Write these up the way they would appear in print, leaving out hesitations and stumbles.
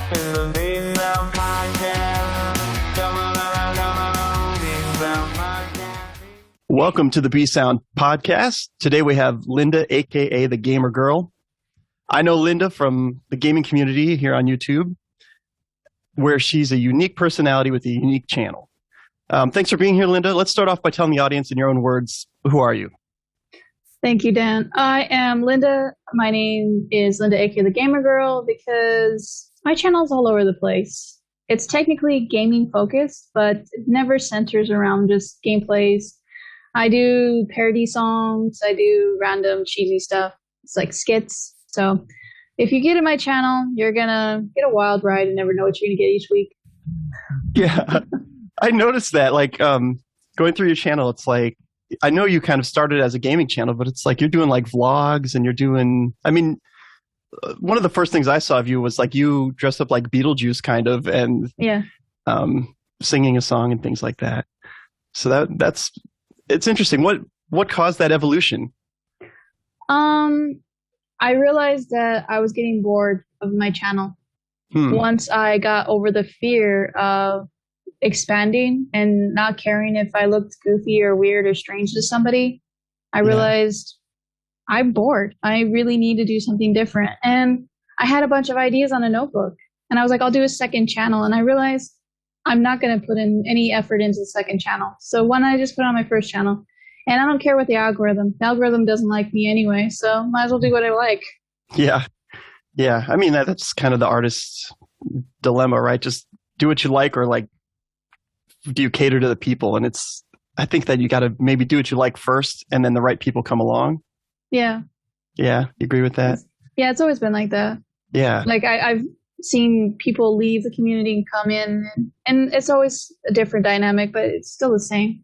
to the Big Sound Podcast. Big Sound Podcast. Welcome to the B Sound Podcast. Today we have Linda, aka the Gamer Girl. I know Linda from the gaming community here on YouTube, where she's a unique personality with a unique channel. Thanks for being here, Linda. Let's start off by telling the audience in your own words, who are you? Thank you, Dan. I am Linda. My name is Linda, aka the Gamer Girl, because my channel is all over the place. It's technically gaming focused, but it never centers around just gameplays. I do parody songs. I do random cheesy stuff. It's like skits. So if you get in my channel, you're going to get a wild ride and never know what you're going to get each week. Yeah, I noticed that. Like going through your channel, it's like, I know you kind of started as a gaming channel, but it's like you're doing like vlogs and you're doing, I mean, one of the first things I saw of you was like you dressed up like Beetlejuice kind of and Yeah. Singing a song and things like that. So that's it's interesting. What caused that evolution? I realized that I was getting bored of my channel. Once I got over the fear of expanding and not caring if I looked goofy or weird or strange to somebody, I realized I'm bored. I really need to do something different. And I had a bunch of ideas on a notebook. And I was like, I'll do a second channel. And I realized I'm not going to put in any effort into the second channel. So why not I just put on my first channel? And I don't care what the algorithm doesn't like me anyway. So might as well do what I like. Yeah. Yeah. I mean, that's kind of the artist's dilemma, right? Just do what you like, or like, do you cater to the people? And I think that you got to maybe do what you like first, and then the right people come along. Yeah. Yeah. You agree with that? Yeah. It's always been like that. Yeah. Like I've seen people leave the community and come in, and it's always a different dynamic, but it's still the same.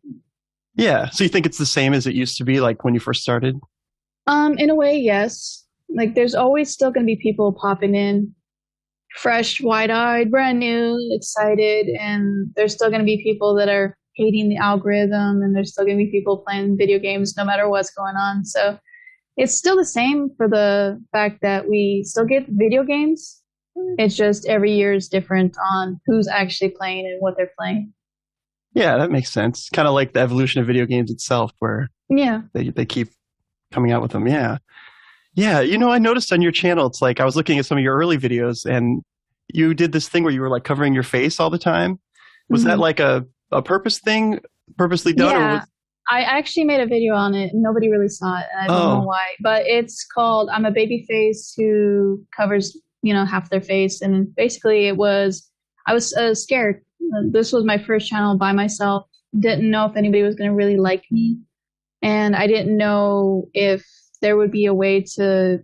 Yeah. So you think it's the same as it used to be, like when you first started? In a way, yes. Like there's always still going to be people popping in, fresh, wide-eyed, brand new, excited, and there's still going to be people that are hating the algorithm, and there's still going to be people playing video games no matter what's going on. So it's still the same for the fact that we still get video games. It's just every year is different on who's actually playing and what they're playing. Yeah, that makes sense. Kind of like the evolution of video games itself, where they keep coming out with them. Yeah. Yeah. You know, I noticed on your channel, it's like I was looking at some of your early videos, and you did this thing where you were like covering your face all the time. Was that like a purpose thing, purposely done? Yeah. Or was... I actually made a video on it, and nobody really saw it, and I don't know why. But it's called I'm a Baby Face Who Covers, half their face. And basically I was scared. This was my first channel by myself. Didn't know if anybody was going to really like me. And I didn't know if there would be a way to,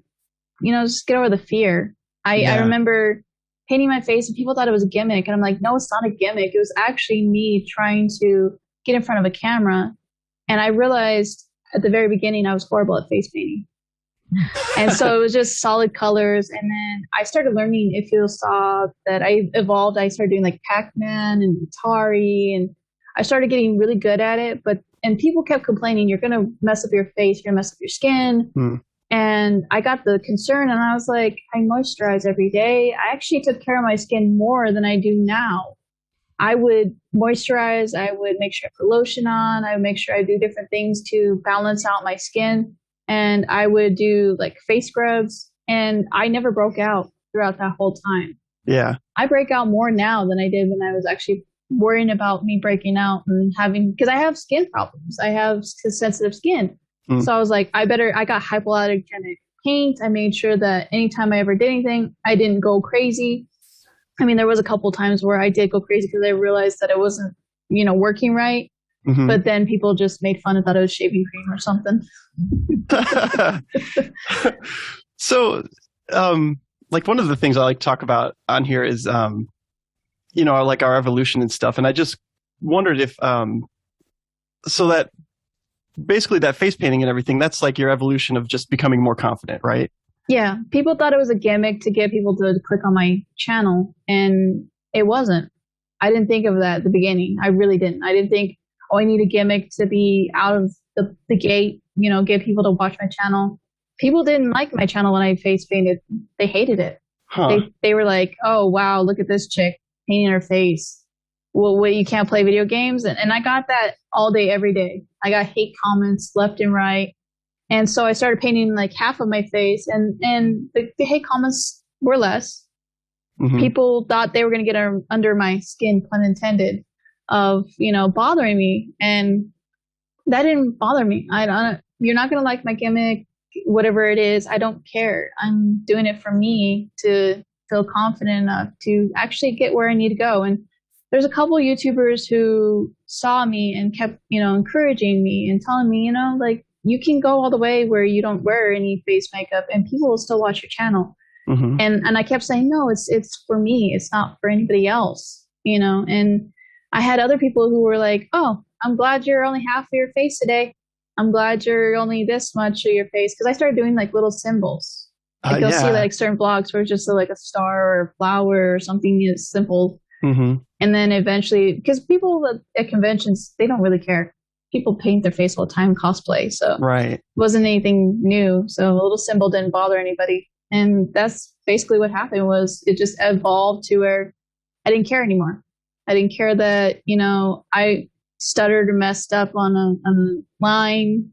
just get over the fear. I remember painting my face, and people thought it was a gimmick. And I'm like, no, it's not a gimmick. It was actually me trying to get in front of a camera. And I realized at the very beginning I was horrible at face painting. And so it was just solid colors. And then I started learning. If you saw that I evolved, I started doing like Pac-Man and Atari, and I started getting really good at it. And people kept complaining, you're going to mess up your face, you're going to mess up your skin. And I got the concern, and I was like, I moisturize every day. I actually took care of my skin more than I do now. I would moisturize. I would make sure I put lotion on. I would make sure I do different things to balance out my skin. And I would do like face scrubs, and I never broke out throughout that whole time. Yeah. I break out more now than I did when I was actually worrying about me breaking out and because I have skin problems. I have sensitive skin. So I was like, I got hypoallergenic paint. I made sure that anytime I ever did anything, I didn't go crazy. I mean, there was a couple times where I did go crazy because I realized that it wasn't, working right. But then people just made fun and thought it was shaving cream or something. So, like one of the things I like to talk about on here is, like our evolution and stuff. And I just wondered if, so that basically that face painting and everything, that's like your evolution of just becoming more confident, right? Yeah. People thought it was a gimmick to get people to click on my channel, and it wasn't. I didn't think of that at the beginning. I really didn't. I didn't think, I need a gimmick to be out of the gate, get people to watch my channel. People didn't like my channel when I face painted. They hated it. Huh. They were like, oh, wow, look at this chick painting her face. Well, what, you can't play video games? And I got that all day, every day. I got hate comments left and right. And so I started painting like half of my face, and the hate comments were less. Mm-hmm. People thought they were going to get under my skin, pun intended, of, you know, bothering me. And that didn't bother me. You're not going to like my gimmick, whatever it is. I don't care. I'm doing it for me to feel confident enough to actually get where I need to go. And there's a couple of YouTubers who saw me and kept, you know, encouraging me and telling me, you know, like, you can go all the way where you don't wear any face makeup and people will still watch your channel. Mm-hmm. And I kept saying, no, it's for me. It's not for anybody else, you know. And I had other people who were like, oh, I'm glad you're only half of your face today. I'm glad you're only this much of your face. Because I started doing like little symbols. Like you'll see like certain vlogs where it's just like a star or a flower or something simple. Mm-hmm. And then eventually, because people at conventions, they don't really care. People paint their face all the time, cosplay. So it wasn't anything new. So a little symbol didn't bother anybody. And that's basically what happened. Was it just evolved to where I didn't care anymore. I didn't care that, you know, I stuttered or messed up on a line.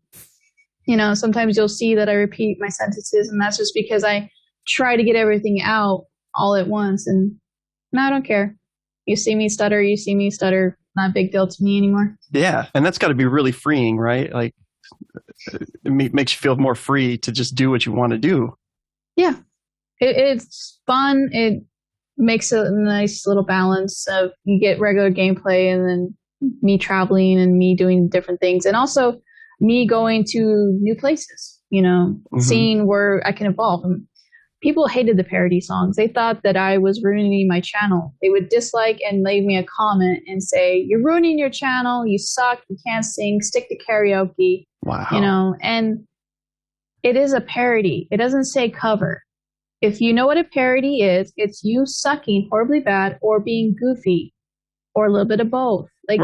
You know, sometimes you'll see that I repeat my sentences, and that's just because I try to get everything out all at once. And no, I don't care. You see me stutter, not a big deal to me anymore. Yeah. And that's got to be really freeing, right? Like, it makes you feel more free to just do what you want to do. Yeah. It's fun. It makes a nice little balance of you get regular gameplay and then me traveling and me doing different things. And also me going to new places, you know, seeing where I can evolve. And people hated the parody songs. They thought that I was ruining my channel. They would dislike and leave me a comment and say, you're ruining your channel. You suck. You can't sing. Stick to karaoke. Wow. You know, and it is a parody. It doesn't say cover. If you know what a parody is, it's you sucking horribly bad or being goofy or a little bit of both. Like,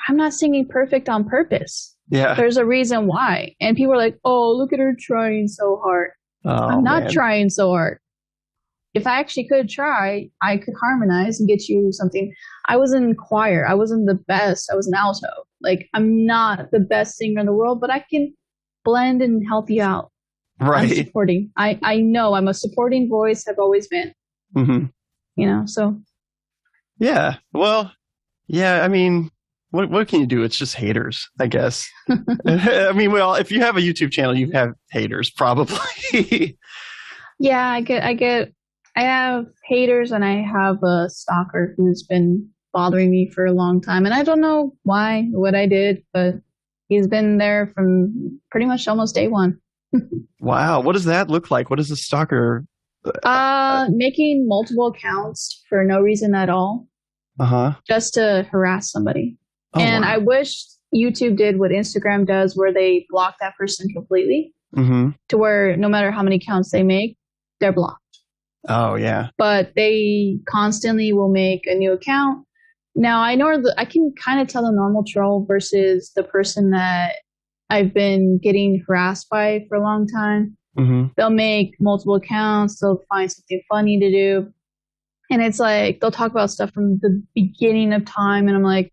I'm not singing perfect on purpose. Yeah. There's a reason why. And people are like, oh, look at her trying so hard. Oh, I'm not trying so hard. If I actually could try, I could harmonize and get you something. I was in choir. I wasn't the best. I was an alto. Like, I'm not the best singer in the world, but I can blend and help you out. Right. I'm supporting. I know I'm a supporting voice. I've always been. Mm-hmm. You know, so. Yeah. Well, yeah, I mean, what can you do? It's just haters, I guess. I mean, well, if you have a YouTube channel, you have haters, probably. Yeah, I have haters, and I have a stalker who's been bothering me for a long time. And I don't know why, what I did, but he's been there from pretty much almost day one. Wow. What does that look like? What is a stalker? Making multiple accounts for no reason at all. Just to harass somebody. And I wish YouTube did what Instagram does, where they block that person completely, to where no matter how many accounts they make, they're blocked. Oh, yeah. But they constantly will make a new account. Now, I can kind of tell the normal troll versus the person that I've been getting harassed by for a long time. They'll make multiple accounts. They'll find something funny to do. And it's like, they'll talk about stuff from the beginning of time. And I'm like,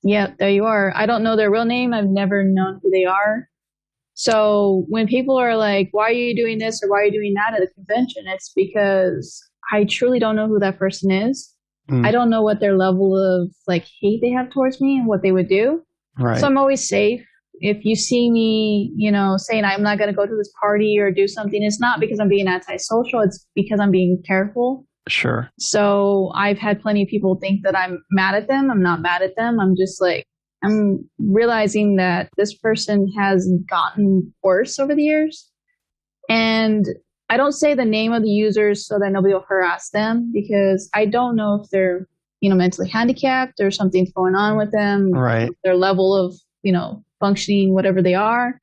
yeah, there you are. I don't know their real name. I've never known who they are. So when people are like, why are you doing this or why are you doing that at a convention? It's because I truly don't know who that person is. I don't know what their level of like hate they have towards me and what they would do. Right. So I'm always safe. If you see me, you know, saying I'm not going to go to this party or do something, it's not because I'm being antisocial. It's because I'm being careful. Sure. So I've had plenty of people think that I'm mad at them. I'm not mad at them. I'm just like, I'm realizing that this person has gotten worse over the years. And I don't say the name of the users so that nobody will harass them, because I don't know if they're, you know, mentally handicapped or something's going on with them. Right. Their level of, you know, functioning, whatever they are.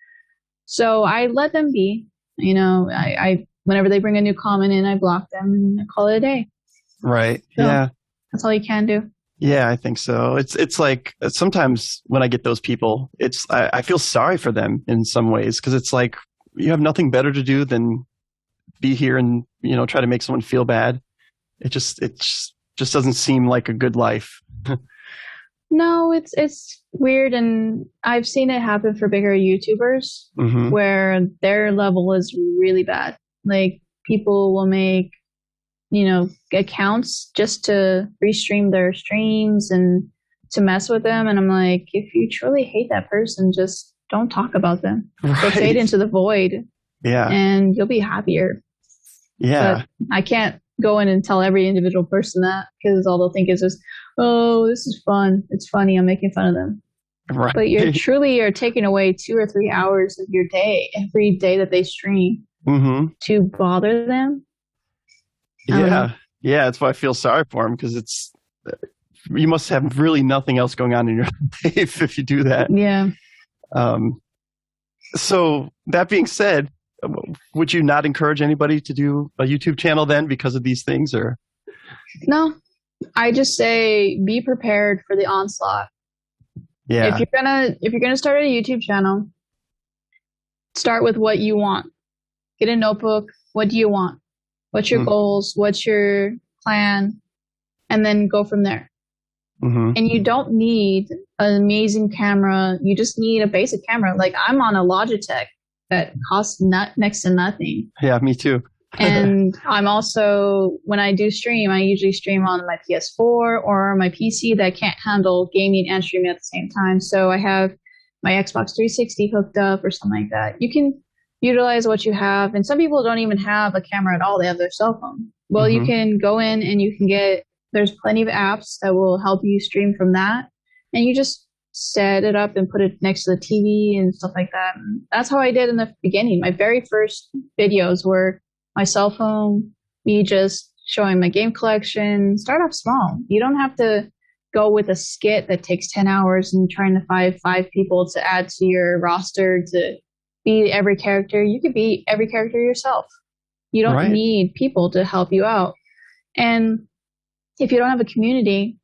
So I let them be. You know, I whenever they bring a new comment in, I block them and I call it a day. Right. So yeah. That's all you can do. Yeah, I think so. It's like sometimes when I get those people, I feel sorry for them in some ways, because it's like you have nothing better to do than be here and, try to make someone feel bad. It just doesn't seem like a good life. No, it's weird, and I've seen it happen for bigger YouTubers where their level is really bad. Like, people will make, accounts just to restream their streams and to mess with them. And I'm like, if you truly hate that person, just don't talk about them. Right. Go fade into the void. Yeah. And you'll be happier. Yeah. But I can't go in and tell every individual person that, because all they'll think is just, oh, this is fun. It's funny. I'm making fun of them. Right. But you're taking away 2 or 3 hours of your day every day that they stream to bother them. Yeah. Yeah. That's why I feel sorry for them, because you must have really nothing else going on in your life if you do that. Yeah. So that being said, would you not encourage anybody to do a YouTube channel then because of these things, or? No, I just say be prepared for the onslaught. Yeah. If you're gonna start a YouTube channel, start with what you want. Get a notebook. What do you want? What's your goals? What's your plan? And then go from there. And you don't need an amazing camera. You just need a basic camera. Like, I'm on a Logitech that costs next to nothing. Yeah, me too. And I'm also, when I do stream, I usually stream on my PS4 or my PC that can't handle gaming and streaming at the same time. So I have my Xbox 360 hooked up or something like that. You can utilize what you have. And some people don't even have a camera at all. They have their cell phone. Well, you can go in and you can there's plenty of apps that will help you stream from that. And you just set it up and put it next to the TV and stuff like that. And that's how I did in the beginning. My very first videos were my cell phone, me just showing my game collection. Start off small. You don't have to go with a skit that takes 10 hours and trying to find 5 people to add to your roster to be every character. You could be every character yourself. You don't need people to help you out. And if you don't have a community,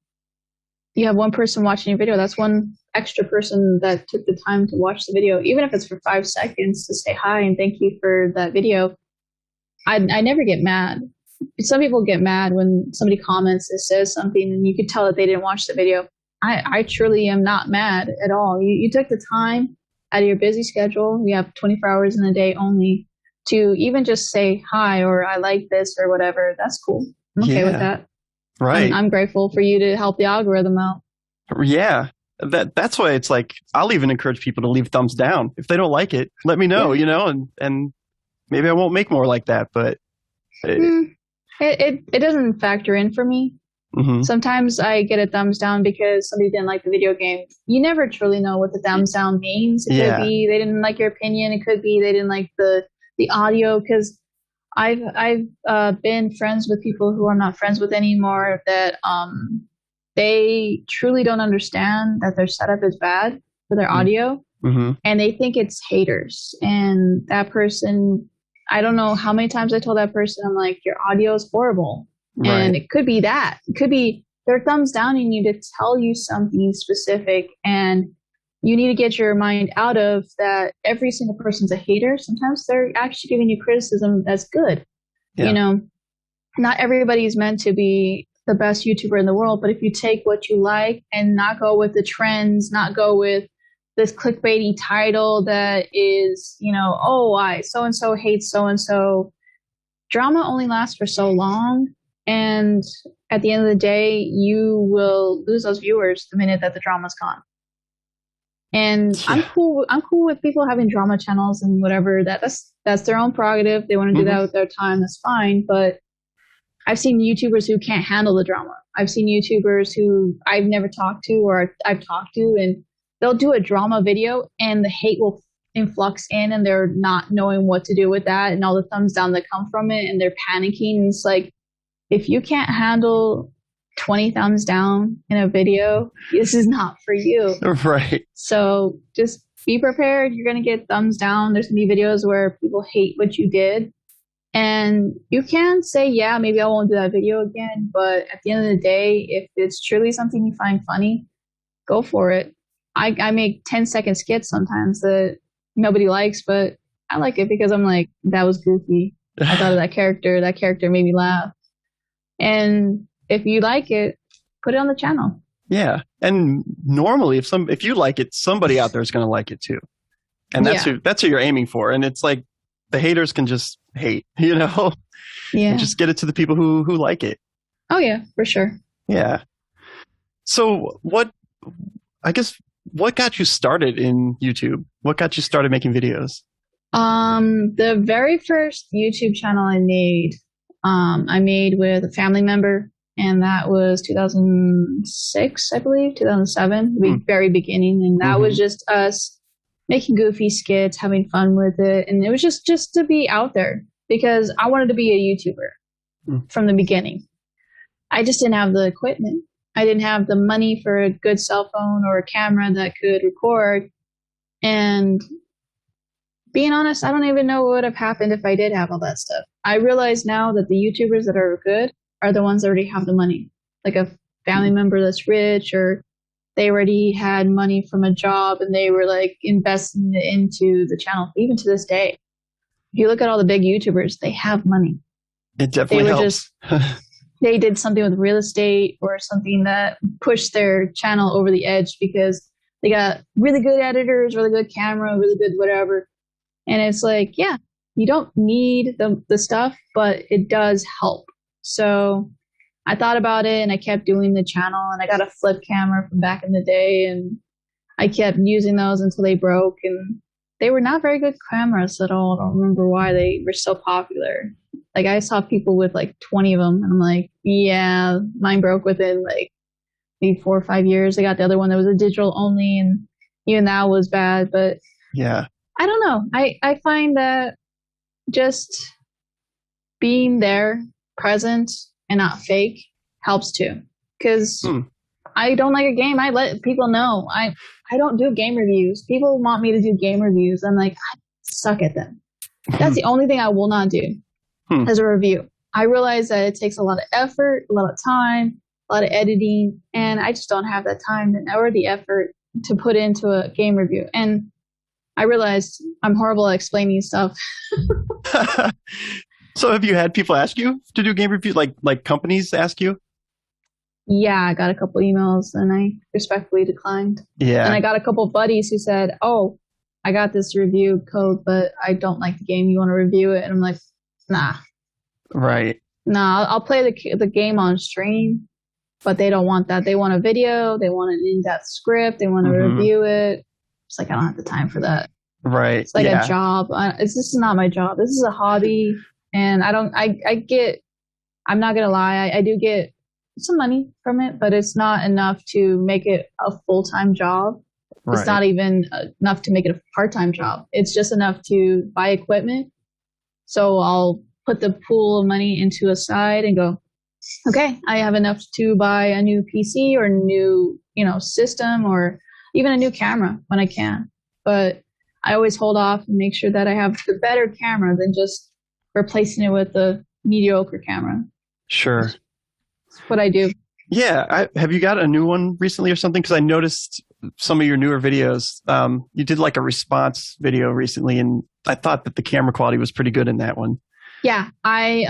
you have one person watching your video. That's one extra person that took the time to watch the video, even if it's for 5 seconds, to say hi and thank you for that video. I never get mad. Some people get mad when somebody comments and says something and you could tell that they didn't watch the video. I truly am not mad at all. You took the time out of your busy schedule. You have 24 hours in a day only to even just say hi or I like this or whatever. That's cool. I'm okay with that. Right. I'm grateful for you to help the algorithm out. Yeah. That's why it's like, I'll even encourage people to leave thumbs down. If they don't like it, let me know, and maybe I won't make more like that, but it doesn't factor in for me. Sometimes I get a thumbs down because somebody didn't like the video game. You never truly know what the thumbs down means. It could be they didn't like your opinion. It could be they didn't like the audio, because I've been friends with people who I'm not friends with anymore that they truly don't understand that their setup is bad for their audio, and they think it's haters. And that person, I don't know how many times I told that person, I'm like, your audio is horrible. And it could be that. It could be they're thumbs downing you to tell you something specific, and you need to get your mind out of that every single person's a hater. Sometimes they're actually giving you criticism that's good. Not everybody's meant to be the best YouTuber in the world, but if you take what you like and not go with the trends, not go with this clickbaity title that is, why so-and-so hates so-and-so. Drama only lasts for so long. And at the end of the day, you will lose those viewers the minute that the drama's gone. And I'm cool with people having drama channels and whatever. That's their own prerogative. They want to do that with their time. That's fine. But I've seen YouTubers who can't handle the drama. I've seen YouTubers who I've never talked to or I've talked to, and they'll do a drama video and the hate will influx in and they're not knowing what to do with that and all the thumbs down that come from it and they're panicking. And it's like, if you can't handle 20 thumbs down in a video, this is not for you. Right. So just be prepared. You're going to get thumbs down. There's going to be videos where people hate what you did. And you can say, yeah, maybe I won't do that video again. But at the end of the day, if it's truly something you find funny, go for it. I make 10-second skits sometimes that nobody likes, but I like it because I'm like, that was goofy. I thought of that character. That character made me laugh. And if you like it, put it on the channel. Yeah. And normally if you like it, somebody out there is going to like it too. And that's who you're aiming for. And it's like the haters can just hate, you know? Yeah. And just get it to the people who like it. Oh yeah, for sure. Yeah. So what got you started in YouTube? What got you started making videos? The very first YouTube channel I made with a family member, and that was 2006, I believe, 2007, the very beginning. And that was just us making goofy skits, having fun with it. And it was just to be out there because I wanted to be a YouTuber from the beginning. I just didn't have the equipment. I didn't have the money for a good cell phone or a camera that could record. And being honest, I don't even know what would have happened if I did have all that stuff. I realize now that the YouTubers that are good are the ones that already have the money. Like a family member that's rich, or they already had money from a job and they were like investing it into the channel. Even to this day, if you look at all the big YouTubers, they have money. It definitely helps. They did something with real estate or something that pushed their channel over the edge because they got really good editors, really good camera, really good whatever. And it's like, yeah, you don't need the stuff, but it does help. So I thought about it and I kept doing the channel, and I got a flip camera from back in the day, and I kept using those until they broke, and they were not very good cameras at all. I don't remember why they were so popular. Like I saw people with like 20 of them, and I'm like, yeah, mine broke within like maybe 4 or 5 years. I got the other one that was a digital only, and even that was bad. But yeah, I don't know. I find that just being there, present, and not fake helps too. Because I don't like a game. I let people know. I don't do game reviews. People want me to do game reviews. I'm like, I suck at them. That's the only thing I will not do as a review. I realize that it takes a lot of effort, a lot of time, a lot of editing, and I just don't have that time or the effort to put into a game review. And I realized I'm horrible at explaining stuff. So have you had people ask you to do game reviews, like companies ask you? Yeah, I got a couple emails and I respectfully declined. Yeah. And I got a couple buddies who said, oh, I got this review code, but I don't like the game. You want to review it? And I'm like, nah. Right. Nah, I'll play the game on stream, but they don't want that. They want a video. They want an in-depth script. They want to review it. It's like, I don't have the time for that. Right. It's like a job. This is not my job. This is a hobby. And I'm not going to lie. I do get some money from it, but it's not enough to make it a full-time job. Right. It's not even enough to make it a part-time job. It's just enough to buy equipment. So I'll put the pool of money into a side and go, okay, I have enough to buy a new PC or new, system or even a new camera when I can. But I always hold off and make sure that I have the better camera than just replacing it with a mediocre camera. Sure. That's what I do. Yeah. Have you got a new one recently or something? Because I noticed some of your newer videos. You did like a response video recently, and I thought that the camera quality was pretty good in that one. Yeah. I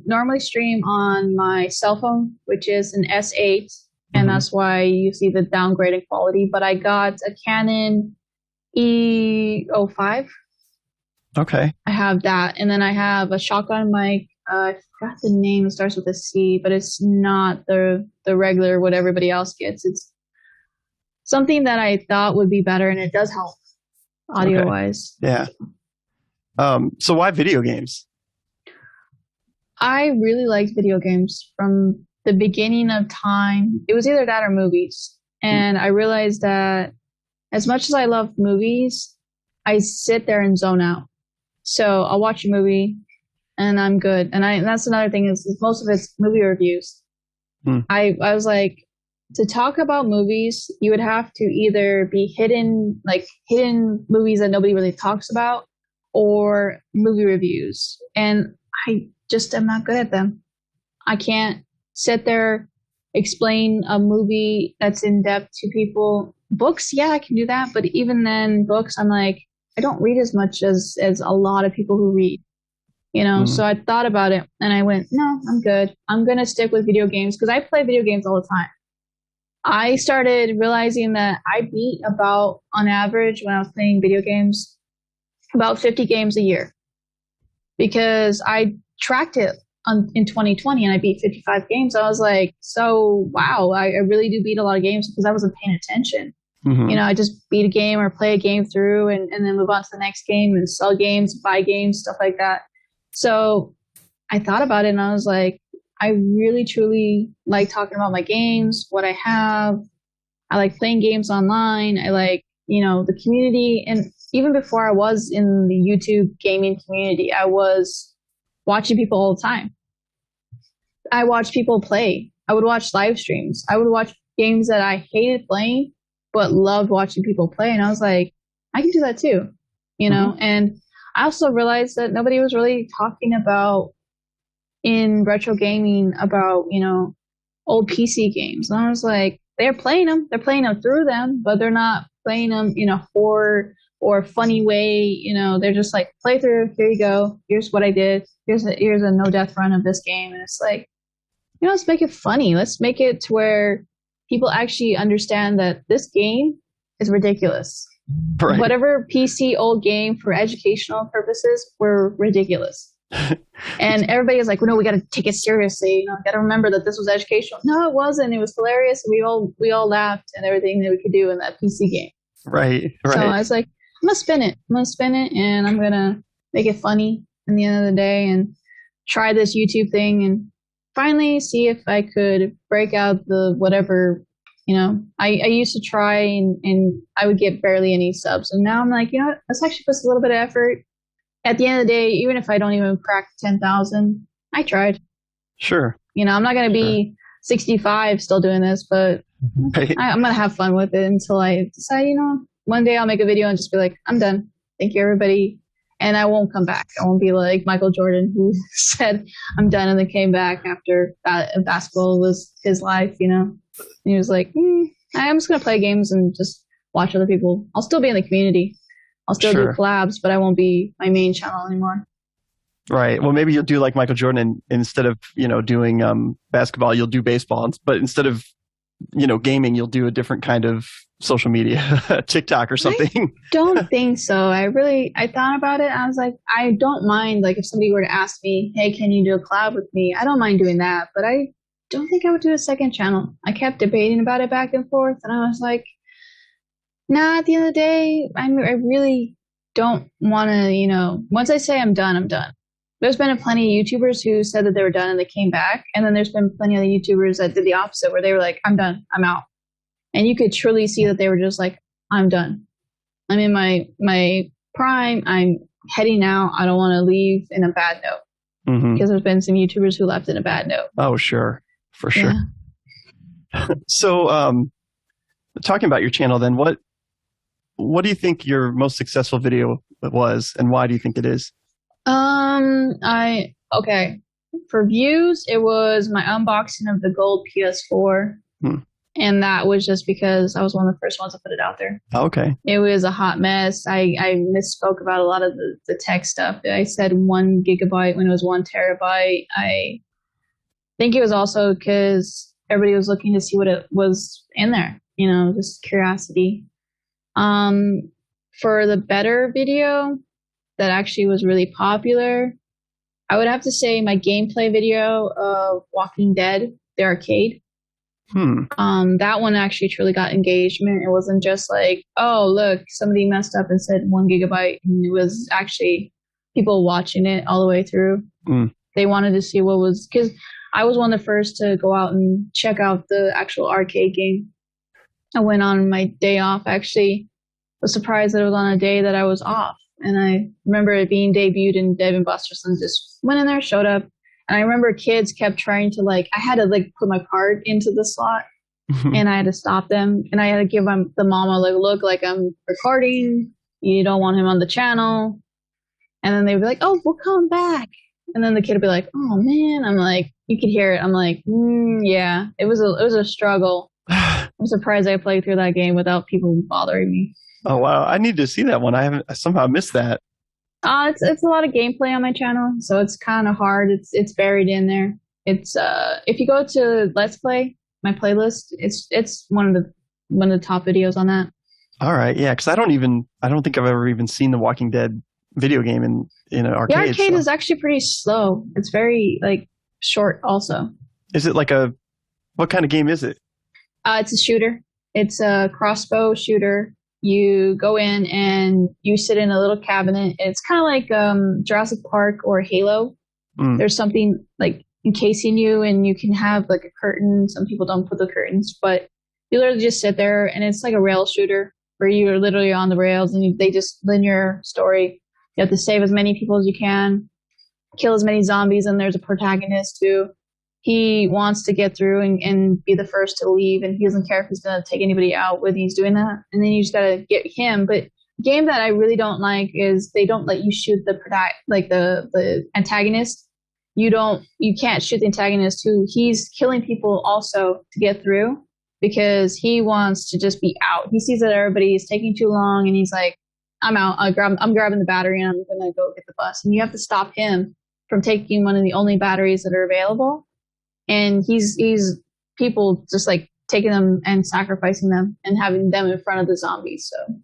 normally stream on my cell phone, which is an S8, and that's why you see the downgraded quality. But I got a Canon E05. Okay. I have that. And then I have a shotgun mic. I forgot the name. It starts with a C, but it's not the regular what everybody else gets. It's something that I thought would be better, and it does help audio-wise. Yeah. So why video games? I really liked video games from the beginning of time. It was either that or movies. And I realized that as much as I love movies, I sit there and zone out. So I'll watch a movie and I'm good. And that's another thing is most of it's movie reviews. I was like, to talk about movies, you would have to either be hidden movies that nobody really talks about, or movie reviews. And I just am not good at them. I can't sit there, explain a movie that's in depth to people. Books, yeah, I can do that. But even then, books, I'm like, I don't read as much as a lot of people who read. you know? So I thought about it and I went, no, I'm good. I'm going to stick with video games because I play video games all the time. I started realizing that I beat about, on average, when I was playing video games, about 50 games a year because I tracked it in 2020 and I beat 55 games. I was like, so wow, I really do beat a lot of games because I wasn't paying attention. Mm-hmm. You know, I just beat a game or play a game through and then move on to the next game and sell games, buy games, stuff like that. So I thought about it and I was like, I really, truly like talking about my games, what I have. I like playing games online. I like, you know, the community. And even before I was in the YouTube gaming community, I was watching people all the time. I watched people play. I would watch live streams. I would watch games that I hated playing, but loved watching people play. And I was like, I can do that too, you know? Mm-hmm. And I also realized that nobody was really talking about in retro gaming about, you know, old PC games. And I was like, they're playing them through them, but they're not playing them in a horror or funny way. You know, they're just like, play through, here you go. Here's what I did. Here's a no death run of this game. And it's like, you know, let's make it funny. Let's make it to where people actually understand that this game is ridiculous. Right. Whatever PC old game for educational purposes were ridiculous. And everybody was like, well, no, we got to take it seriously. You know, got to remember that this was educational. No, it wasn't. It was hilarious. We all laughed and everything that we could do in that PC game. Right. So I was like, I'm going to spin it and I'm going to make it funny in the end of the day and try this YouTube thing and finally see if I could break out the whatever, you know, I used to try and I would get barely any subs. And now I'm like, you know what, let's actually put a little bit of effort. At the end of the day, even if I don't even crack 10,000, I tried. Sure. You know, I'm not going to be 65 still doing this, but right. I'm going to have fun with it until I decide, you know, one day I'll make a video and just be like, I'm done. Thank you, everybody. And I won't come back. I won't be like Michael Jordan, who said, I'm done, and then came back after basketball was his life, you know. And he was like, I'm just going to play games and just watch other people. I'll still be in the community. I'll still do collabs, but I won't be my main channel anymore. Right. Well, maybe you'll do like Michael Jordan and instead of, you know, doing basketball, you'll do baseball. But instead of, you know, gaming, you'll do a different kind of social media, TikTok or something. I don't think so. I thought about it. I was like, I don't mind, like, if somebody were to ask me, hey, can you do a collab with me? I don't mind doing that, but I don't think I would do a second channel. I kept debating about it back and forth, and I was like, nah, at the end of the day, I really don't want to, you know, once I say I'm done, I'm done. There's been plenty of YouTubers who said that they were done and they came back. And then there's been plenty of YouTubers that did the opposite, where they were like, I'm done, I'm out. And you could truly see that they were just like, I'm done. I'm in my prime. I'm heading out. I don't want to leave in a bad note. Mm-hmm. Because there's been some YouTubers who left in a bad note. Oh, sure. For sure. Yeah. So, talking about your channel then, what do you think your most successful video was, and why do you think it is? Okay. For views, it was my unboxing of the gold PS4. And that was just because I was one of the first ones to put it out there. Okay. It was a hot mess. I misspoke about a lot of the tech stuff. I said 1 gigabyte when it was 1 terabyte. I think it was also because everybody was looking to see what it was in there, you know, just curiosity. For the better video that actually was really popular, I would have to say my gameplay video of Walking Dead, the arcade. That one actually truly got engagement. It wasn't just like, oh, look, somebody messed up and said 1 gigabyte. And it was actually people watching it all the way through. They wanted to see what was, because I was one of the first to go out and check out the actual arcade game. I went on my day off. Actually, was surprised that it was on a day that I was off. And I remember it being debuted in Dave and Buster's, and just went in there, showed up. And I remember kids kept trying to, like, I had to, like, put my card into the slot, and I had to stop them. And I had to give the mama, like, look, like, I'm recording. You don't want him on the channel. And then they would be like, oh, we'll come back. And then the kid would be like, oh, man. I'm like, you could hear it. I'm like, yeah, it was a struggle. I'm surprised I played through that game without people bothering me. Oh, wow. I need to see that one. I somehow missed that. It's a lot of gameplay on my channel, so it's kind of hard. It's buried in there. It's if you go to Let's Play, my playlist, it's one of the top videos on that. All right, yeah, because I don't think I've ever even seen the Walking Dead video game in an arcade. The arcade is actually pretty slow. It's very like short. Also, is it like what kind of game is it? It's a shooter. It's a crossbow shooter. You go in and you sit in a little cabinet. It's kind of like Jurassic Park or Halo. There's something like encasing you, and you can have like a curtain. Some people don't put the curtains, but you literally just sit there, and it's like a rail shooter where you're literally on the rails, and they just linear story. You have to save as many people as you can, kill as many zombies, and there's a protagonist who he wants to get through and be the first to leave, and he doesn't care if he's going to take anybody out when he's doing that. And then you just got to get him. But the game that I really don't like is they don't let you shoot the antagonist. You can't shoot the antagonist who he's killing people also to get through, because he wants to just be out. He sees that everybody is taking too long, and he's like, I'm out. I'm grabbing the battery, and I'm going to go get the bus. And you have to stop him from taking one of the only batteries that are available. And he's people just like taking them and sacrificing them and having them in front of the zombies. So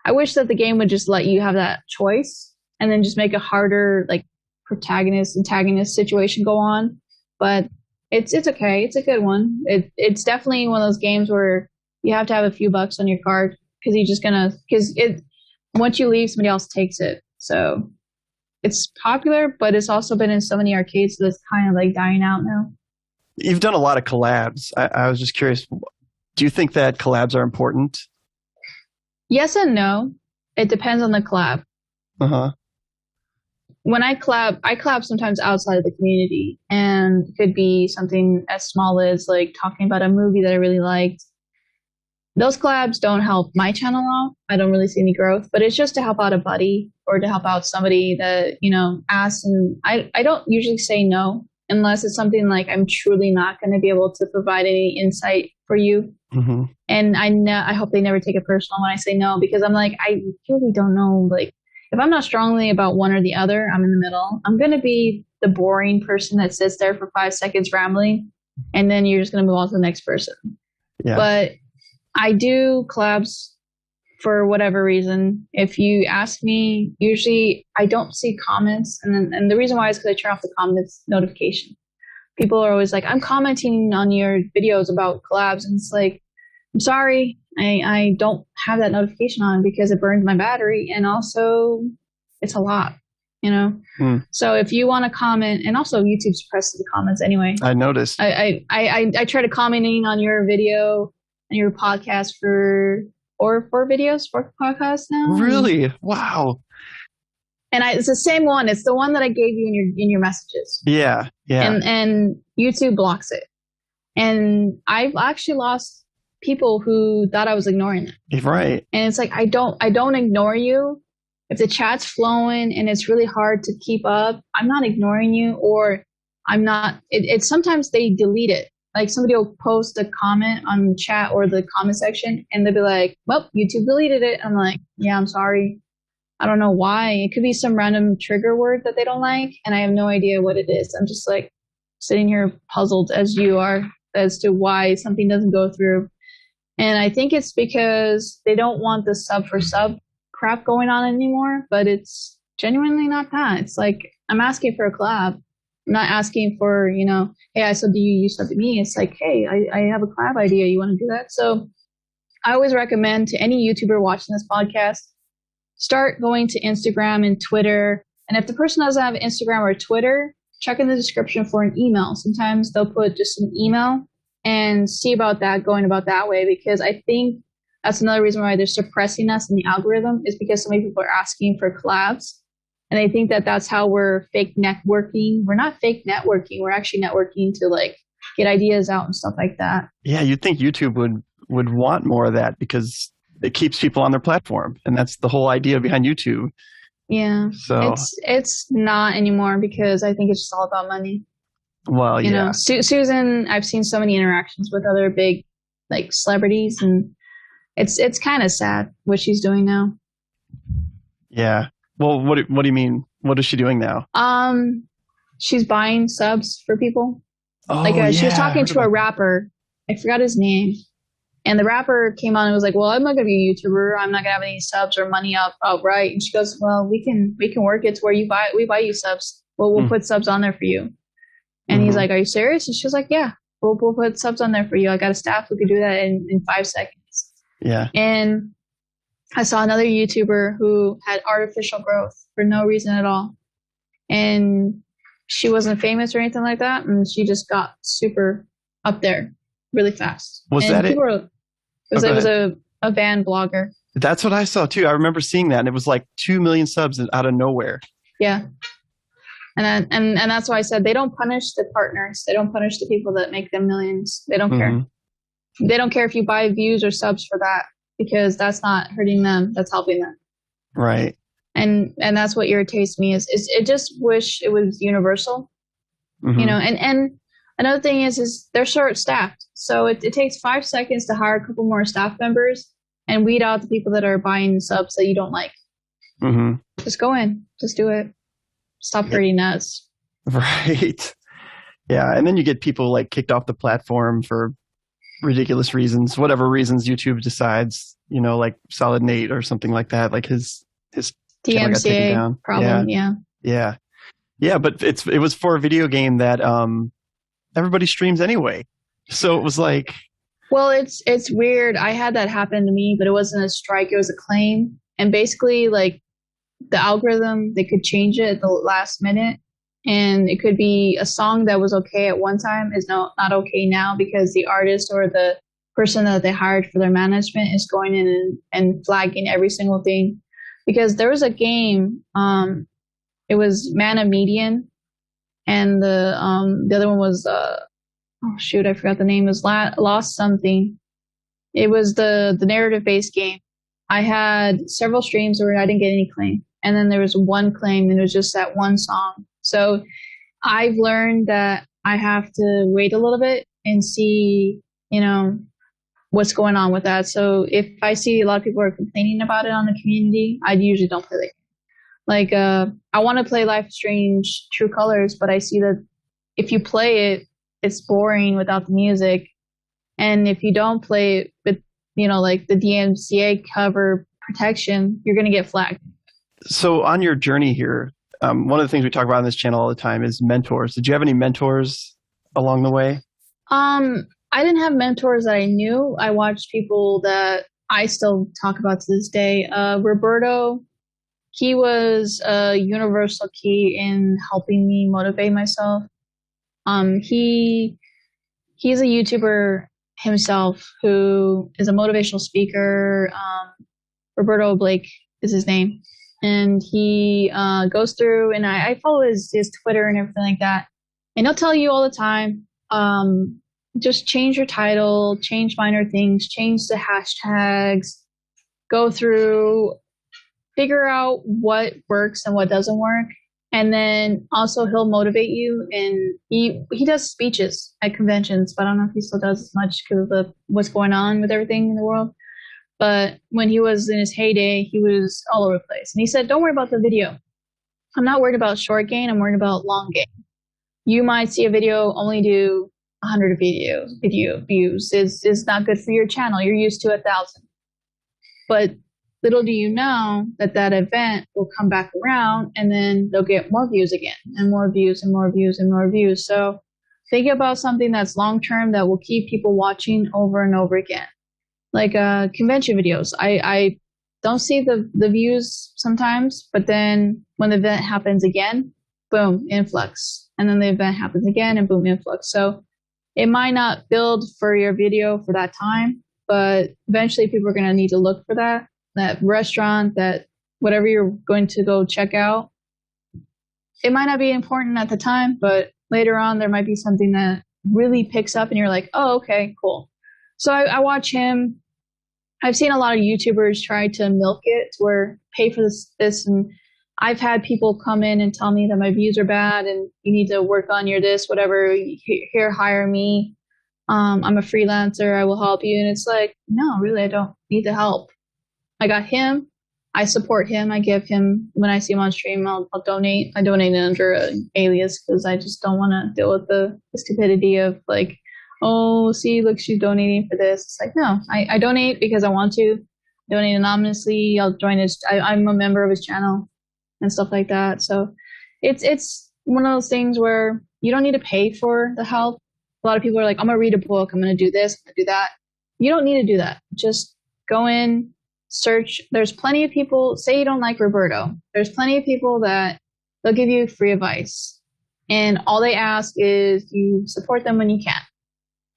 I wish that the game would just let you have that choice and then just make a harder like protagonist antagonist situation go on. But it's okay. It's a good one. It's definitely one of those games where you have to have a few bucks on your card, because once you leave, somebody else takes it. So it's popular, but it's also been in so many arcades that it's kind of like dying out now. You've done a lot of collabs. I was just curious, do you think that collabs are important? Yes and no. It depends on the collab. Uh-huh. When I collab sometimes outside of the community, and it could be something as small as like talking about a movie that I really liked. Those collabs don't help my channel out. I don't really see any growth, but it's just to help out a buddy or to help out somebody that, asks. And I don't usually say no unless it's something like I'm truly not going to be able to provide any insight for you. Mm-hmm. And I hope they never take it personal when I say no, because I'm like, I really don't know. Like, if I'm not strongly about one or the other, I'm in the middle. I'm going to be the boring person that sits there for 5 seconds rambling, and then you're just going to move on to the next person. Yeah. But I do collabs for whatever reason. If you ask me, usually I don't see comments. And the reason why is because I turn off the comments notification. People are always like, I'm commenting on your videos about collabs. And it's like, I'm sorry, I don't have that notification on because it burns my battery. And also it's a lot, So if you want to comment, and also YouTube suppresses the comments anyway. I noticed. I tried commenting on your video and your podcast for 4 podcasts now. Really? Wow. And it's the same one. It's the one that I gave you in your messages. Yeah. And YouTube blocks it. And I've actually lost people who thought I was ignoring them. Right. And it's like, I don't ignore you. If the chat's flowing and it's really hard to keep up, I'm not ignoring you, or I'm not. It's sometimes they delete it. Like somebody will post a comment on the chat or the comment section, and they'll be like, well, YouTube deleted it. I'm like, yeah, I'm sorry. I don't know why. It could be some random trigger word that they don't like, and I have no idea what it is. I'm just like sitting here puzzled as you are as to why something doesn't go through. And I think it's because they don't want the sub for sub crap going on anymore, but it's genuinely not that. It's like, I'm asking for a collab. I'm not asking for, hey, I said, do you sub to me? It's like, hey, I have a collab idea. You want to do that? So I always recommend to any YouTuber watching this podcast, start going to Instagram and Twitter. And if the person doesn't have Instagram or Twitter, check in the description for an email. Sometimes they'll put just an email, and see about that, going about that way, because I think that's another reason why they're suppressing us in the algorithm, is because so many people are asking for collabs. And I think that that's how we're fake networking. We're not fake networking. We're actually networking to like get ideas out and stuff like that. Yeah, you'd think YouTube would want more of that because it keeps people on their platform. And that's the whole idea behind YouTube. Yeah. So it's not anymore, because I think it's just all about money. Well, yeah. Susan, I've seen so many interactions with other big like celebrities, and it's kind of sad what she's doing now. Yeah. Well, what do you mean? What is she doing now? She's buying subs for people. Oh, she was talking to a rapper. I forgot his name. And the rapper came on and was like, well, I'm not going to be a YouTuber. I'm not going to have any subs or money outright. And she goes, well, we can work it to where we buy you subs. Well, we'll put subs on there for you. And he's like, are you serious? And she was like, yeah, we'll put subs on there for you. I got a staff who could do that in 5 seconds. Yeah. And I saw another YouTuber who had artificial growth for no reason at all. And she wasn't famous or anything like that. And she just got super up there really fast. Was that it? It was a van blogger. That's what I saw too. I remember seeing that, and it was like 2 million subs out of nowhere. Yeah. And that's why I said they don't punish the partners. They don't punish the people that make them millions. They don't care. They don't care if you buy views or subs for that, because that's not hurting them. That's helping them. Right. And that's what irritates me is it just wish it was universal, you know, and another thing is they're short staffed. So it takes 5 seconds to hire a couple more staff members and weed out the people that are buying subs that you don't like. Just go in, just do it. Stop hurting us. Right. Yeah. And then you get people like kicked off the platform for ridiculous reasons, whatever reasons YouTube decides, you know, like Solid Nate or something like that. Like his DMCA problem. Yeah. But it was for a video game that everybody streams anyway. So it was like, well, it's weird. I had that happen to me, but it wasn't a strike. It was a claim. And basically, like, the algorithm, they could change it at the last minute. And it could be a song that was okay at one time is not okay now, because the artist or the person that they hired for their management is going in and flagging every single thing. Because there was a game, it was Mana Median, and the other one was I forgot the name. It was Lost Something. It was the narrative based game. I had several streams where I didn't get any claim, and then there was one claim, and it was just that one song. So I've learned that I have to wait a little bit and see, you know, what's going on with that. So if I see a lot of people are complaining about it on the community, I usually don't play it. Like, I want to play Life is Strange True Colors, but I see that if you play it, it's boring without the music. And if you don't play it with, you know, like the DMCA cover protection, you're going to get flagged. So on your journey here, one of the things we talk about on this channel all the time is mentors. Did you have any mentors along the way? I didn't have mentors that I knew. I watched people that I still talk about to this day. Roberto, he was a universal key in helping me motivate myself. He's a YouTuber himself who is a motivational speaker. Roberto Blake is his name. And he goes through, and I follow his Twitter and everything like that. And he'll tell you all the time, just change your title, change minor things, change the hashtags, go through, figure out what works and what doesn't work. And then also he'll motivate you. And he does speeches at conventions, but I don't know if he still does as much because of what's going on with everything in the world. But when he was in his heyday, he was all over the place. And he said, don't worry about the video. I'm not worried about short gain. I'm worried about long gain. You might see a video only do 100 video views. Is not good for your channel. You're used to 1,000. But little do you know that event will come back around, and then they'll get more views again, and more views and more views and more views. So think about something that's long-term that will keep people watching over and over again. Like convention videos. I don't see the views sometimes, but then when the event happens again, boom, influx. And then the event happens again and boom, influx. So it might not build for your video for that time, but eventually people are going to need to look for that restaurant, that whatever you're going to go check out. It might not be important at the time, but later on there might be something that really picks up and you're like, oh, okay, cool. So I watch him. I've seen a lot of YouTubers try to milk it to where pay for this. And I've had people come in and tell me that my views are bad and you need to work on your this, whatever. Here, hire me. I'm a freelancer. I will help you. And it's like, no, really, I don't need the help. I got him. I support him. I give him, when I see him on stream, I'll donate. I donate under an alias because I just don't want to deal with the stupidity of like, oh, see, look, she's donating for this. It's like, no, I donate because I want to. Donate anonymously. I'll join I'm a member of his channel and stuff like that. So it's one of those things where you don't need to pay for the help. A lot of people are like, I'm going to read a book. I'm going to do this. I'm going to do that. You don't need to do that. Just go in, search. There's plenty of people, say you don't like Roberto. There's plenty of people that they'll give you free advice. And all they ask is you support them when you can.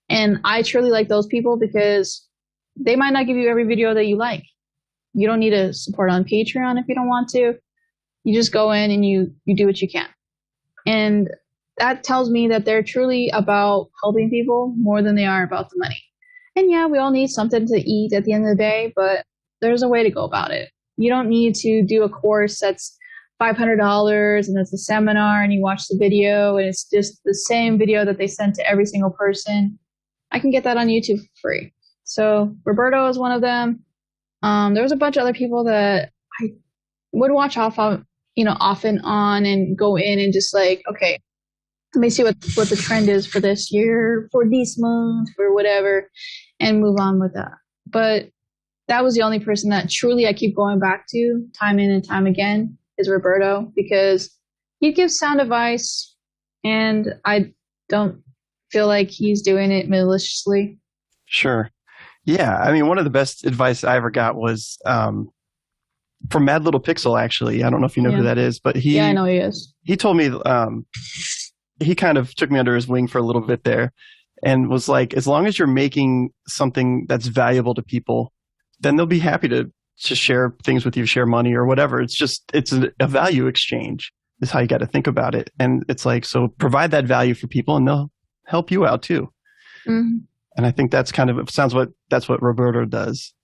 And I truly like those people because they might not give you every video that you like. You don't need to support on Patreon if you don't want to. You just go in and you do what you can. And that tells me that they're truly about helping people more than they are about the money. And yeah, we all need something to eat at the end of the day, but there's a way to go about it. You don't need to do a course that's $500 and it's a seminar and you watch the video and it's just the same video that they sent to every single person. I can get that on YouTube for free. So Roberto is one of them. There was a bunch of other people that I would watch off and on and go in and just like, okay, let me see what the trend is for this year, for this month, for whatever, and move on with that. But that was the only person that truly I keep going back to time in and time again is Roberto, because he gives sound advice and I don't feel like he's doing it maliciously. Sure. Yeah. I mean, one of the best advice I ever got was from Mad Little Pixel, actually. I don't know if you know who that is, but I know he is. He told me, he kind of took me under his wing for a little bit there and was like, as long as you're making something that's valuable to people, then they'll be happy to share things with you, share money or whatever. It's a value exchange is how you got to think about it. And it's like, so provide that value for people and they'll help you out too. Mm-hmm. And I think that's that's what Roberto does.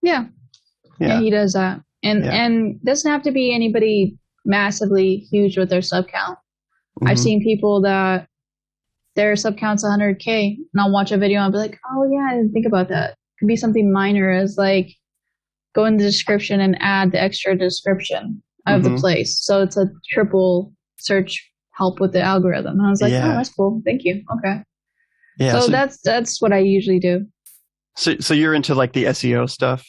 Yeah, he does that. And doesn't have to be anybody massively huge with their sub count. Mm-hmm. I've seen people that their sub count's 100K and I'll watch a video and I'll be like, oh yeah, I didn't think about that. Could be something minor as like go in the description and add the extra description of the place. So it's a triple search help with the algorithm. And I was like, oh, that's cool. Thank you. Okay. Yeah. So that's what I usually do. So you're into like the SEO stuff,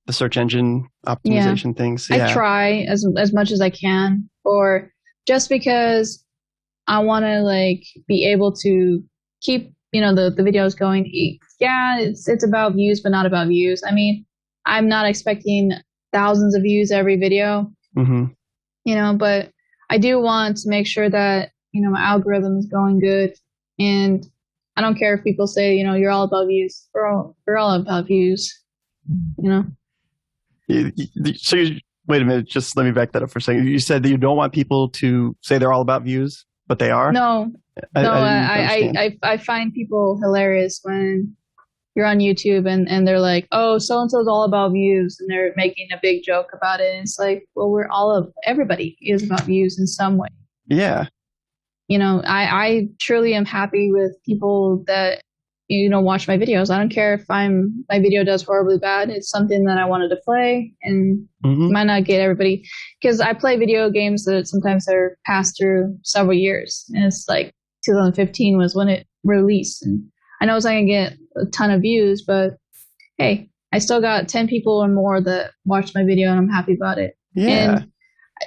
the search engine optimization things. Yeah. I try as much as I can, or just because I want to like be able to keep, the videos going. Yeah, it's about views, but not about views. I mean, I'm not expecting thousands of views every video, but I do want to make sure that, my algorithm is going good. And I don't care if people say, you're all about views. We're all about views, So wait a minute, just let me back that up for a second. You said that you don't want people to say they're all about views, but they are? No, I find people hilarious when you're on YouTube and they're like, oh, so-and-so's all about views. And they're making a big joke about it. And it's like, well, everybody is about views in some way. Yeah. I truly am happy with people that, watch my videos. I don't care if my video does horribly bad. It's something that I wanted to play and might not get everybody, because I play video games that sometimes are passed through several years. And it's like 2015 was when it released. And I know it's not going to get a ton of views, but hey, I still got 10 people or more that watched my video and I'm happy about it. Yeah.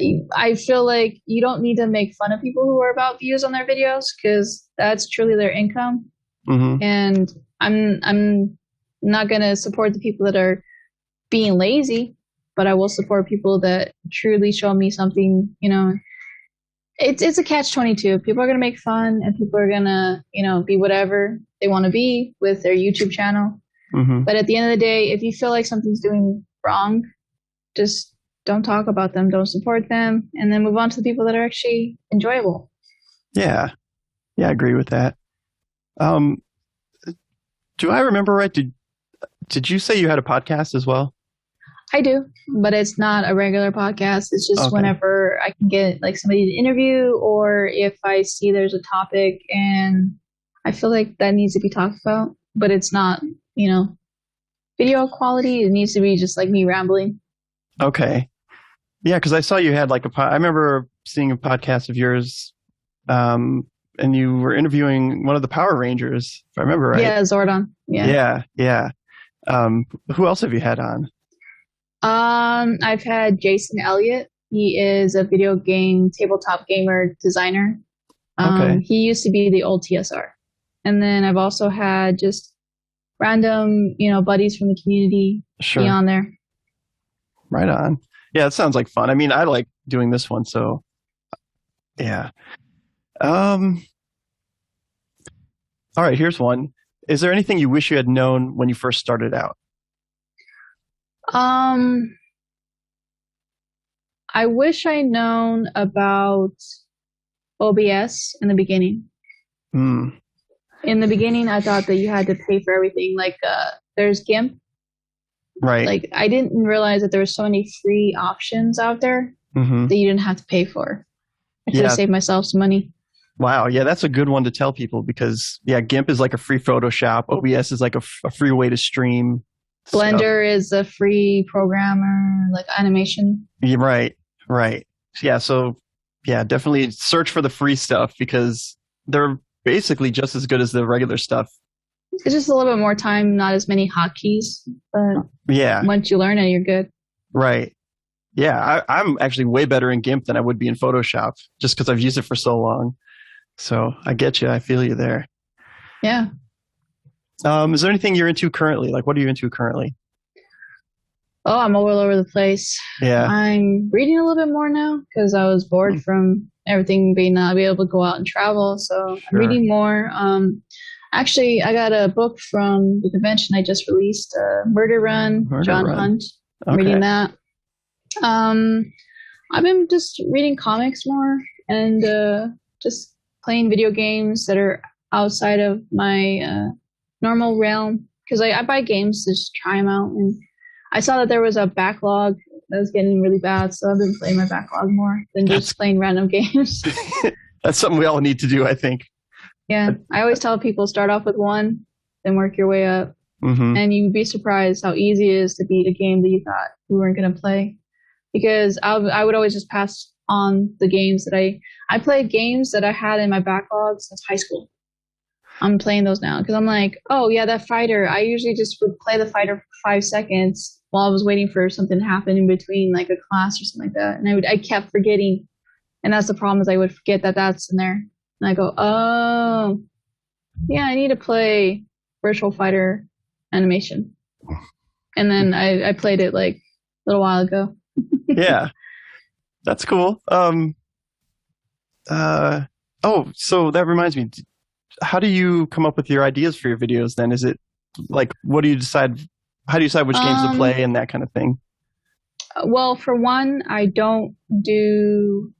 And I feel like you don't need to make fun of people who are about views on their videos, because that's truly their income. And I'm not going to support the people that are being lazy, but I will support people that truly show me something. It's a catch-22. People are going to make fun and people are going to, be whatever they want to be with their YouTube channel. But at the end of the day, if you feel like something's doing wrong, just don't talk about them, don't support them, and then move on to the people that are actually enjoyable. Yeah. Yeah, I agree with that. Do I remember right? Did you say you had a podcast as well? I do, but it's not a regular podcast. It's just whenever I can get like somebody to interview, or if I see there's a topic and I feel like that needs to be talked about, but it's not, video quality. It needs to be just like me rambling. Okay. Yeah, because I saw you had like I remember seeing a podcast of yours, and you were interviewing one of the Power Rangers, if I remember right. Yeah, Zordon. Yeah. Yeah. Who else have you had on? I've had Jason Elliott. He is a video game tabletop gamer designer. Okay. He used to be the old TSR. And then I've also had just random, buddies from the community be on there. Right on. Yeah, it sounds like fun. I mean, I like doing this one, so yeah. All right, here's one. Is there anything you wish you had known when you first started out? I wish I'd known about OBS in the beginning. In the beginning, I thought that you had to pay for everything. Like, there's GIMP. Right. Like, I didn't realize that there were so many free options out there that you didn't have to pay for. I could have saved myself some money. Wow. Yeah, that's a good one to tell people because, GIMP is like a free Photoshop. OBS is like a free way to stream. Blender is a free programmer, like animation. Yeah, right. Yeah, so, definitely search for the free stuff because they're basically just as good as the regular stuff. It's just a little bit more time, not as many hotkeys. But once you learn it, you're good. Right. Yeah, I'm actually way better in GIMP than I would be in Photoshop just because I've used it for so long. So I get you. I feel you there. Yeah. Is there anything you're into currently? Like, what are you into currently? Oh, I'm all over the place. Yeah. I'm reading a little bit more now because I was bored from everything being not be able to go out and travel. So I'm reading more. Actually, I got a book from the convention I just released, Murder Run, John Hunt. I'm reading that. I've been just reading comics more and just playing video games that are outside of my normal realm because I buy games to just try them out. And I saw that there was a backlog that was getting really bad, so I've been playing my backlog more than just playing random games. That's something we all need to do, I think. Yeah, I always tell people start off with one, then work your way up. And you'd be surprised how easy it is to beat a game that you thought you weren't going to play. Because I would always just pass on the games that I played games that I had in my backlog since high school. I'm playing those now because I'm like, oh yeah, that fighter. I usually just would play the fighter for 5 seconds while I was waiting for something to happen in between, like a class or something like that. And I kept forgetting, and that's the problem is I would forget that that's in there, and I go, oh, yeah, I need to play Virtual Fighter animation, and then I played it like a little while ago. Yeah, that's cool. So that reminds me. How do you come up with your ideas for your videos then? Is it like, what do you decide? How do you decide which games to play and that kind of thing? Well, for one, I don't do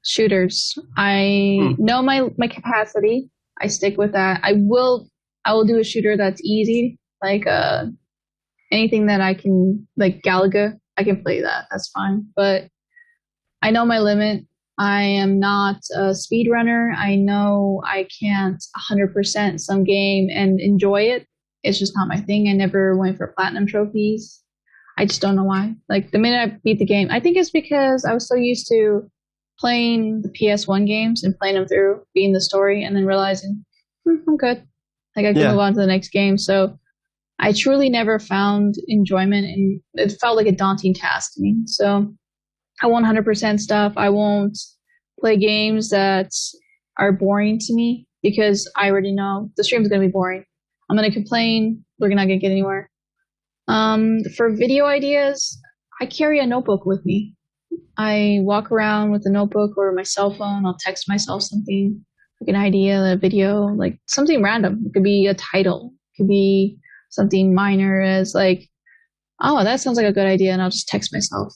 shooters. I know my capacity. I stick with that. I will do a shooter that's easy, like anything that I can, like Galaga, I can play that. That's fine. But I know my limit. I am not a speedrunner. I know I can't 100% some game and enjoy it. It's just not my thing. I never went for platinum trophies. I just don't know why. Like the minute I beat the game, I think it's because I was so used to playing the PS1 games and playing them through, being the story, and then realizing I'm good. Like I can move on to the next game. So I truly never found enjoyment, and it felt like a daunting task to me. So I won't 100% stuff. I won't play games that are boring to me because I already know the stream's going to be boring. I'm going to complain. We're not going to get anywhere. For video ideas, I carry a notebook with me. I walk around with a notebook or my cell phone. I'll text myself something, like an idea, a video, like something random. It could be a title. It could be something minor as like, oh, that sounds like a good idea. And I'll just text myself.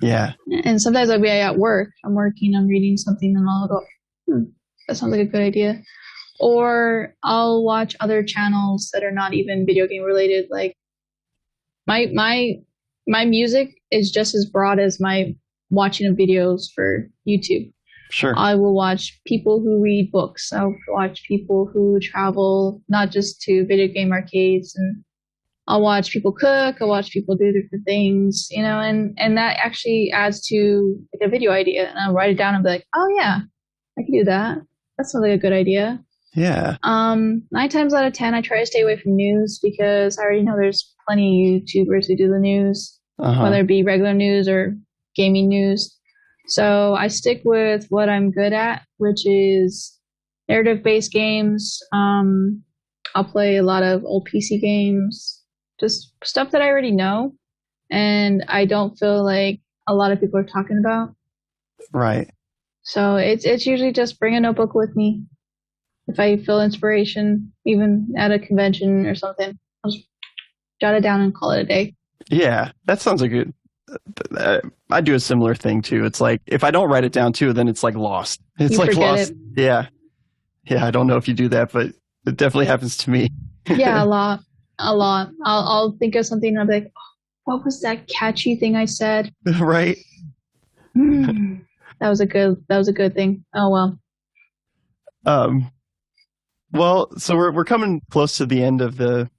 Yeah. And sometimes I'll be at work. I'm working, I'm reading something, and I'll go, that sounds like a good idea. Or I'll watch other channels that are not even video game related. Like my music is just as broad as my watching of videos for YouTube. Sure. I will watch people who read books. I'll watch people who travel, not just to video game arcades and I'll watch people cook. I'll watch people do different things, you know, and that actually adds to like a video idea. And I'll write it down and be like, oh yeah, I can do that. That sounds like a good idea. Yeah. 9 times out of 10, I try to stay away from news because I already know there's plenty of YouTubers who do the news, whether it be regular news or gaming news. So I stick with what I'm good at, which is narrative-based games. I'll play a lot of old PC games, just stuff that I already know, and I don't feel like a lot of people are talking about. Right. So it's usually just bring a notebook with me. If I feel inspiration, even at a convention or something, I'll just jot it down and call it a day. Yeah, that sounds like good. I do a similar thing too. It's like if I don't write it down too, then it's like lost. It's you like lost. It. Yeah. I don't know if you do that, but it definitely happens to me. Yeah, a lot. I'll think of something and I'll be like, oh, what was that catchy thing I said? Right. That was a good thing. Oh well. Well, so we're coming close to the end of the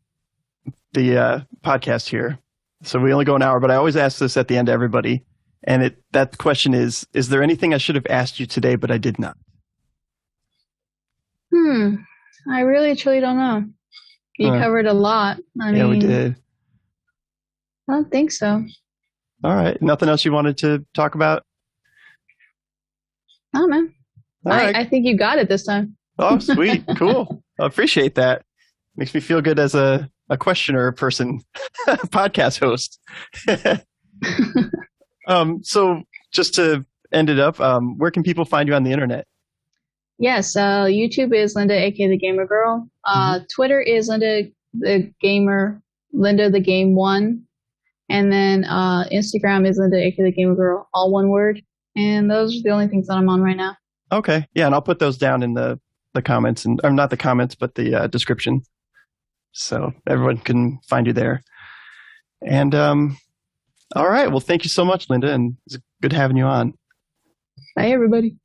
podcast here. So we only go an hour, but I always ask this at the end to everybody. And that question is there anything I should have asked you today, but I did not? I really truly don't know. You covered a lot. I mean, we did. I don't think so. All right. Nothing else you wanted to talk about? Oh, man. Right. I think you got it this time. Oh, sweet. Cool. I appreciate that. Makes me feel good as a questioner person, podcast host. So just to end it up, where can people find you on the internet? Yes, YouTube is Linda, aka the Gamer Girl. Twitter is Linda the Gamer, Linda the Game One, and then Instagram is Linda, aka the Gamer Girl, all one word. And those are the only things that I'm on right now. Okay, yeah, and I'll put those down in the comments, or not the comments, but the description, so everyone can find you there. And all right, well, thank you so much, Linda, and it's good having you on. Bye, everybody.